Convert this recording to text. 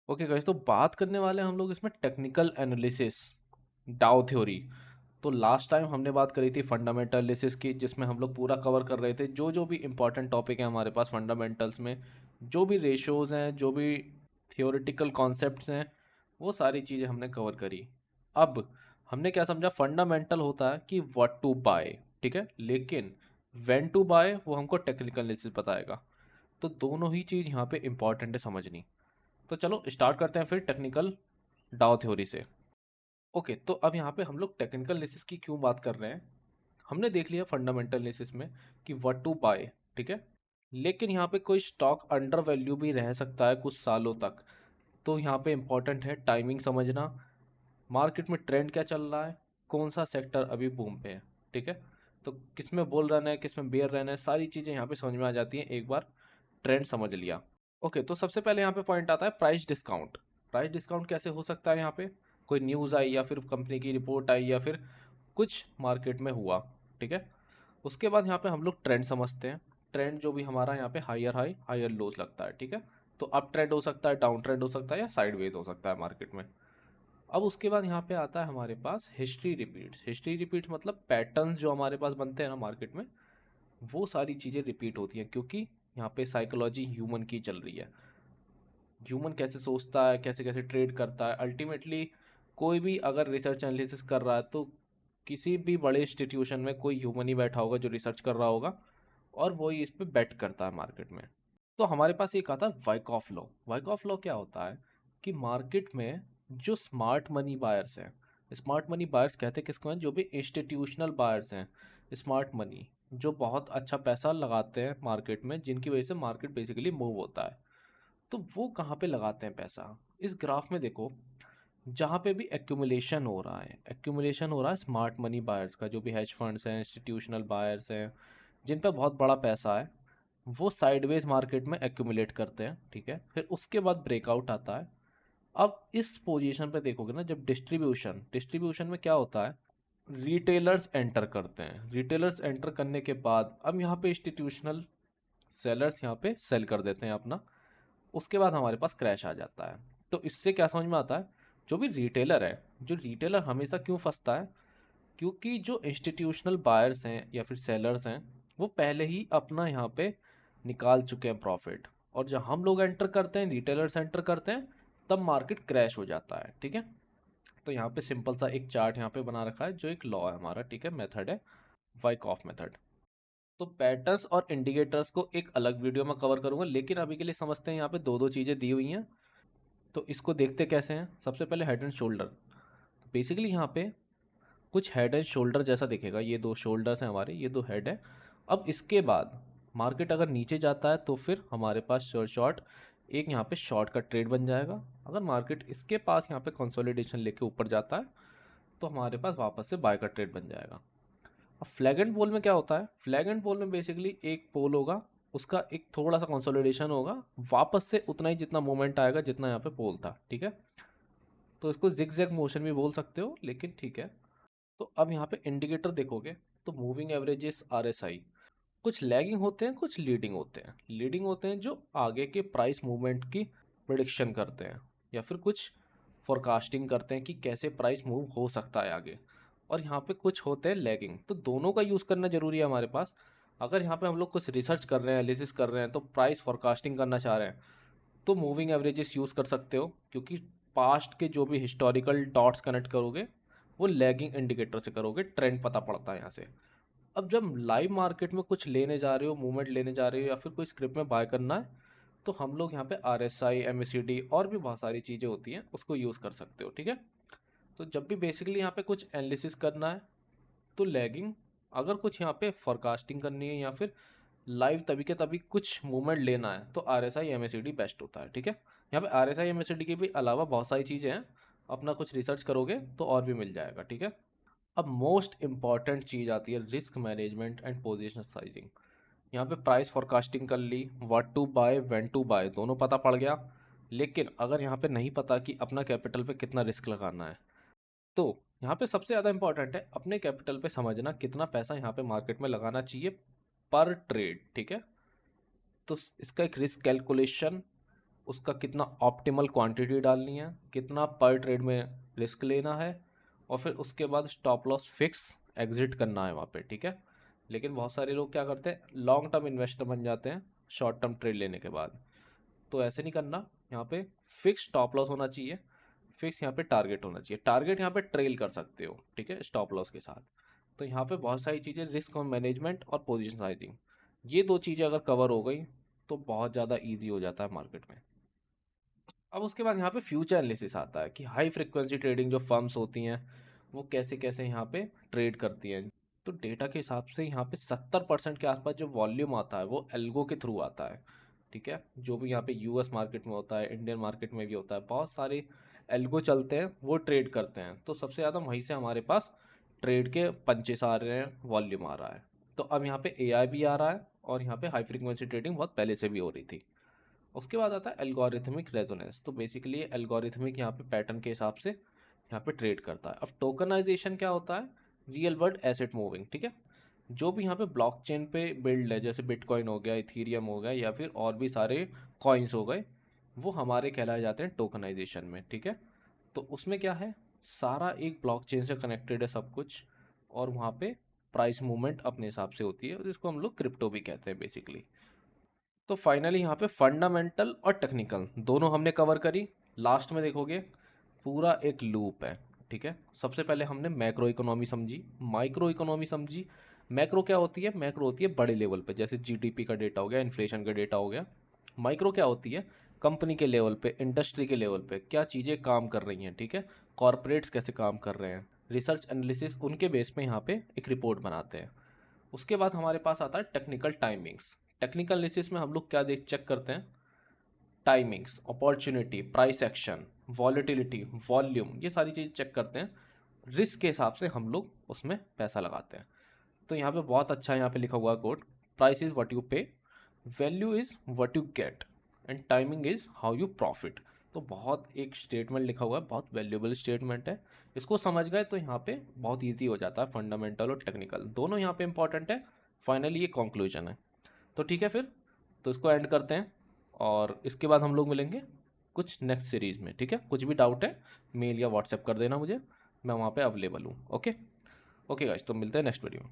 Okay guys, तो बात करने वाले हैं हम लोग इसमें टेक्निकल एनालिसिस, डाउ थ्योरी। तो लास्ट टाइम हमने बात करी थी फंडामेंटल एनालिसिस की, जिसमें हम लोग पूरा कवर कर रहे थे जो जो भी इंपॉर्टेंट टॉपिक है हमारे पास फंडामेंटल्स में, जो भी रेशोज हैं, जो भी थियोरेटिकल कॉन्सेप्ट्स हैं, वो सारी चीज़ें हमने कवर करी। अब हमने क्या समझा, फंडामेंटल होता है कि व्हाट टू बाय, ठीक है, लेकिन व्हेन टू बाय वो हमको टेक्निकल एनालिसिस बताएगा। तो दोनों ही चीज़ यहाँ पे इंपॉर्टेंट है समझनी। तो चलो स्टार्ट करते हैं फिर टेक्निकल डाउ थ्योरी से। ओके, तो अब यहाँ पे हम लोग टेक्निकल एनालिसिस की क्यों बात कर रहे हैं। हमने देख लिया फंडामेंटल एनालिसिस में कि व्हाट टू बाय, ठीक है, लेकिन यहाँ पे कोई स्टॉक अंडर वैल्यू भी रह सकता है कुछ सालों तक। तो यहाँ पे इंपॉर्टेंट है टाइमिंग समझना, मार्केट में ट्रेंड क्या चल रहा है, कौन सा सेक्टर अभी बूम पे है, ठीक है। तो किस में बुल रन है, किस में बेयर रन है, सारी चीज़ें यहाँ पे समझ में आ जाती हैं एक बार ट्रेंड समझ लिया। ओके, तो सबसे पहले यहाँ पे पॉइंट आता है प्राइस डिस्काउंट। प्राइस डिस्काउंट कैसे हो सकता है, यहाँ पे कोई न्यूज़ आई या फिर कंपनी की रिपोर्ट आई या फिर कुछ मार्केट में हुआ, ठीक है। उसके बाद यहाँ पे हम लोग ट्रेंड समझते हैं। ट्रेंड जो भी हमारा यहाँ पे हायर हाई हायर लोज लगता है, ठीक है। तो अप ट्रेंड हो सकता है, डाउन ट्रेंड हो सकता है, या साइडवेज हो सकता है मार्केट में। अब उसके बाद यहाँ पे आता है हमारे पास हिस्ट्री रिपीट। हिस्ट्री रिपीट मतलब पैटर्न जो हमारे पास बनते हैं ना मार्केट में, वो सारी चीज़ें रिपीट होती हैं, क्योंकि यहाँ पे साइकोलॉजी ह्यूमन की चल रही है। ह्यूमन कैसे सोचता है, कैसे कैसे ट्रेड करता है, अल्टीमेटली कोई भी अगर रिसर्च एनालिसिस कर रहा है तो किसी भी बड़े इंस्टीट्यूशन में कोई ह्यूमन ही बैठा होगा जो रिसर्च कर रहा होगा, और वही इस पे बेट करता है मार्केट में। तो हमारे पास एक आता है वाइकॉफ लॉ। वाइकॉफ लॉ क्या होता है कि मार्केट में जो स्मार्ट मनी बायर्स हैं, स्मार्ट मनी बायर्स कहते हैं किसको हैं, जो भी इंस्टीट्यूशनल बायर्स हैं, स्मार्ट मनी, जो बहुत अच्छा पैसा लगाते हैं मार्केट में, जिनकी वजह से मार्केट बेसिकली मूव होता है। तो वो कहाँ पे लगाते हैं पैसा, इस ग्राफ में देखो। जहाँ पे भी एक्यूमुलेशन हो रहा है, एक्यूमुलेशन हो रहा है स्मार्ट मनी बायर्स का, जो भी हेज फंड्स हैं, इंस्टीट्यूशनल बायर्स हैं, जिन पे बहुत बड़ा पैसा है, वो साइडवेज मार्केट में एक्यूमुलेट करते हैं, ठीक है। फिर उसके बाद ब्रेकआउट आता है। अब इस पोजीशन पे देखोगे ना, जब डिस्ट्रीब्यूशन डिस्ट्रीब्यूशन में क्या होता है, रिटेलर्स एंटर करते हैं। रिटेलर्स एंटर करने के बाद अब यहाँ पे इंस्टीट्यूशनल सेलर्स यहाँ पे सेल कर देते हैं अपना। उसके बाद हमारे पास क्रैश आ जाता है। तो इससे क्या समझ में आता है, जो भी रिटेलर है, जो रिटेलर हमेशा क्यों फंसता है, क्योंकि जो इंस्टीट्यूशनल बायर्स हैं या फिर सेलर्स हैं, वो पहले ही अपना यहाँ पे निकाल चुके हैं प्रॉफिट, और जब हम लोग एंटर करते हैं, रिटेलर्स एंटर करते हैं, तब मार्केट क्रैश हो जाता है, ठीक है। तो यहाँ पे सिंपल सा एक चार्ट यहाँ पे बना रखा है, जो एक लॉ है हमारा, ठीक है, मेथड है, वाइकॉफ मेथड। तो पैटर्न्स और इंडिकेटर्स को एक अलग वीडियो में कवर करूंगा, लेकिन अभी के लिए समझते हैं यहाँ पे दो दो चीज़ें दी हुई हैं। तो इसको देखते कैसे हैं। सबसे पहले हेड एंड शोल्डर। बेसिकली यहाँ पे कुछ हेड एंड शोल्डर जैसा दिखेगा, ये दो शोल्डर्स हैं हमारे, ये दो हेड है। अब इसके बाद मार्केट अगर नीचे जाता है तो फिर हमारे पास शॉर्ट एक यहाँ पे शॉर्ट का ट्रेड बन जाएगा। अगर मार्केट इसके पास यहाँ पे कंसोलिडेशन लेके ऊपर जाता है तो हमारे पास वापस से बाय का ट्रेड बन जाएगा। अब फ्लैग एंड पोल में क्या होता है, फ्लैग एंड पोल में बेसिकली एक पोल होगा, उसका एक थोड़ा सा कंसोलिडेशन होगा, वापस से उतना ही जितना मूवमेंट आएगा जितना यहाँ पे पोल था, ठीक है। तो इसको जिग मोशन भी बोल सकते हो, लेकिन ठीक है। तो अब यहाँ पे इंडिकेटर देखोगे तो मूविंग एवरेजेस, आरएसआई, कुछ लैगिंग होते हैं, कुछ लीडिंग होते हैं। लीडिंग होते हैं जो आगे के प्राइस मूवमेंट की प्रिडिक्शन करते हैं, या फिर कुछ फोरकास्टिंग करते हैं कि कैसे प्राइस मूव हो सकता है आगे। और यहाँ पे कुछ होते हैं लैगिंग। तो दोनों का यूज़ करना जरूरी है हमारे पास। अगर यहाँ पे हम लोग कुछ रिसर्च कर रहे हैं, एनालिसिस कर रहे हैं, तो प्राइस फोरकास्टिंग करना चाह रहे हैं, तो मूविंग एवरेजेस यूज़ कर सकते हो, क्योंकि पास्ट के जो भी हिस्टोरिकल डॉट्स कनेक्ट करोगे वो लैगिंग इंडिकेटर से करोगे, ट्रेंड पता पड़ता है यहाँ से। अब जब लाइव मार्केट में कुछ लेने जा रहे हो, मूवमेंट लेने जा रहे हो, या फिर कोई स्क्रिप्ट में बाय करना है, तो हम लोग यहाँ पे R S I, M A C D और भी बहुत सारी चीज़ें होती हैं, उसको यूज़ कर सकते हो, ठीक है। तो जब भी बेसिकली यहाँ पे कुछ एनालिसिस करना है तो लैगिंग, अगर कुछ यहाँ पे फोरकास्टिंग करनी है या फिर लाइव तभी के तभी कुछ मूवमेंट लेना है, तो R S I, M A C D best होता है, ठीक है। यहाँ पे R S I, M A C D के भी अलावा बहुत सारी चीज़ें हैं, अपना कुछ रिसर्च करोगे तो और भी मिल जाएगा, ठीक है। अब मोस्ट इंपॉर्टेंट चीज़ आती है risk management and position sizing. यहाँ पे प्राइस फोरकास्टिंग कर ली, what to buy, when to buy, दोनों पता पड़ गया। लेकिन अगर यहाँ पे नहीं पता कि अपना कैपिटल पे कितना रिस्क लगाना है, तो यहाँ पे सबसे ज़्यादा इंपॉर्टेंट है अपने कैपिटल पे समझना कितना पैसा यहाँ पे मार्केट में लगाना चाहिए पर ट्रेड, ठीक है। तो इसका एक रिस्क कैलकुलेशन उसका कितना ऑप्टिमल क्वांटिटी डालनी है, कितना पर ट्रेड में रिस्क लेना है, और फिर उसके बाद स्टॉप लॉस फिक्स एग्जिट करना है वहाँ पे, ठीक है। लेकिन बहुत सारे लोग क्या करते हैं, लॉन्ग टर्म इन्वेस्टर बन जाते हैं शॉर्ट टर्म ट्रेड लेने के बाद। तो ऐसे नहीं करना, यहाँ पे फिक्स स्टॉप लॉस होना चाहिए, फिक्स यहाँ पे टारगेट होना चाहिए। टारगेट यहाँ पे ट्रेल कर सकते हो, ठीक है, स्टॉप लॉस के साथ। तो यहाँ पे बहुत सारी चीज़ें, रिस्क मैनेजमेंट और पोजीशन साइजिंग, ये दो चीज़ें अगर कवर हो गई तो बहुत ज़्यादा ईजी हो जाता है मार्केट में। अब उसके बाद यहाँ पे फ्यूचर एनालिसिस आता है कि हाई फ्रिक्वेंसी ट्रेडिंग जो फर्म्स होती हैं वो कैसे कैसे यहाँ पे ट्रेड करती हैं। तो डेटा के हिसाब से यहाँ पे 70% के आसपास जो वॉल्यूम आता है वो एल्गो के थ्रू आता है, ठीक है। जो भी यहाँ पे यूएस मार्केट में होता है, इंडियन मार्केट में भी होता है, बहुत सारे एल्गो चलते हैं, वो ट्रेड करते हैं। तो सबसे ज़्यादा वहीं से हमारे पास ट्रेड के पंचेस आ रहे हैं, वॉल्यूम आ रहा है। तो अब यहाँ पे एआई भी आ रहा है, और यहाँ पे हाई फ्रिक्वेंसी ट्रेडिंग बहुत पहले से भी हो रही थी। उसके बाद आता है एल्गोरिथमिक रेजोनेंस। तो बेसिकली एल्गोरिथमिक यहाँ पे पैटर्न के हिसाब से यहाँ पे ट्रेड करता है। अब टोकनाइजेशन क्या होता है, रियल वर्ल्ड एसेट मूविंग, ठीक है। जो भी यहाँ पे ब्लॉकचेन पे बिल्ड है, जैसे बिटकॉइन हो गया, इथीरियम हो गया, या फिर और भी सारे कॉइन्स हो गए, वो हमारे कहलाए जाते हैं टोकनाइजेशन में, ठीक है। तो उसमें क्या है, सारा एक ब्लॉकचेन से कनेक्टेड है सब कुछ, और वहाँ पे प्राइस मूवमेंट अपने हिसाब से होती है, और जिसको हम लोग क्रिप्टो भी कहते हैं बेसिकली। तो फाइनली यहाँ पे फंडामेंटल और टेक्निकल दोनों हमने कवर करी। लास्ट में देखोगे पूरा एक लूप है, ठीक है। सबसे पहले हमने मैक्रो इकोनॉमी समझी, माइक्रो इकोनॉमी समझी। मैक्रो क्या होती है, मैक्रो होती है बड़े लेवल पे, जैसे जीडीपी का डेटा हो गया, इन्फ्लेशन का डेटा हो गया। माइक्रो क्या होती है, कंपनी के लेवल पे, इंडस्ट्री के लेवल पे क्या चीज़ें काम कर रही हैं, ठीक है। कॉरपोरेट्स कैसे काम कर रहे हैं, रिसर्च एनालिसिस, उनके बेस पे यहाँ पे एक रिपोर्ट बनाते हैं। उसके बाद हमारे पास आता है टेक्निकल टाइमिंग्स। टेक्निकल एनालिसिस में हम लोग क्या देख चेक करते हैं, timings, opportunity, price action, volatility, volume, ये सारी चीज़ चेक करते हैं। रिस्क के हिसाब से हम लोग उसमें पैसा लगाते हैं। तो यहाँ पे बहुत अच्छा यहाँ पे लिखा हुआ code, price is what you pay, value is what you get, and timing is how you profit. तो बहुत एक स्टेटमेंट लिखा हुआ है, बहुत वैल्यूएबल स्टेटमेंट है। इसको समझ गए तो यहाँ पे बहुत ईजी हो जाता है, फंडामेंटल और टेक्निकल दोनों यहाँ पे इंपॉर्टेंट है। फाइनली ये कंक्लूजन है। तो ठीक है फिर, तो इसको एंड करते हैं, और इसके बाद हम लोग मिलेंगे कुछ नेक्स्ट सीरीज़ में, ठीक है। कुछ भी डाउट है मेल या व्हाट्सएप कर देना मुझे, मैं वहाँ पे अवेलेबल हूँ। ओके ओके गाइस, तो मिलते हैं नेक्स्ट वीडियो में।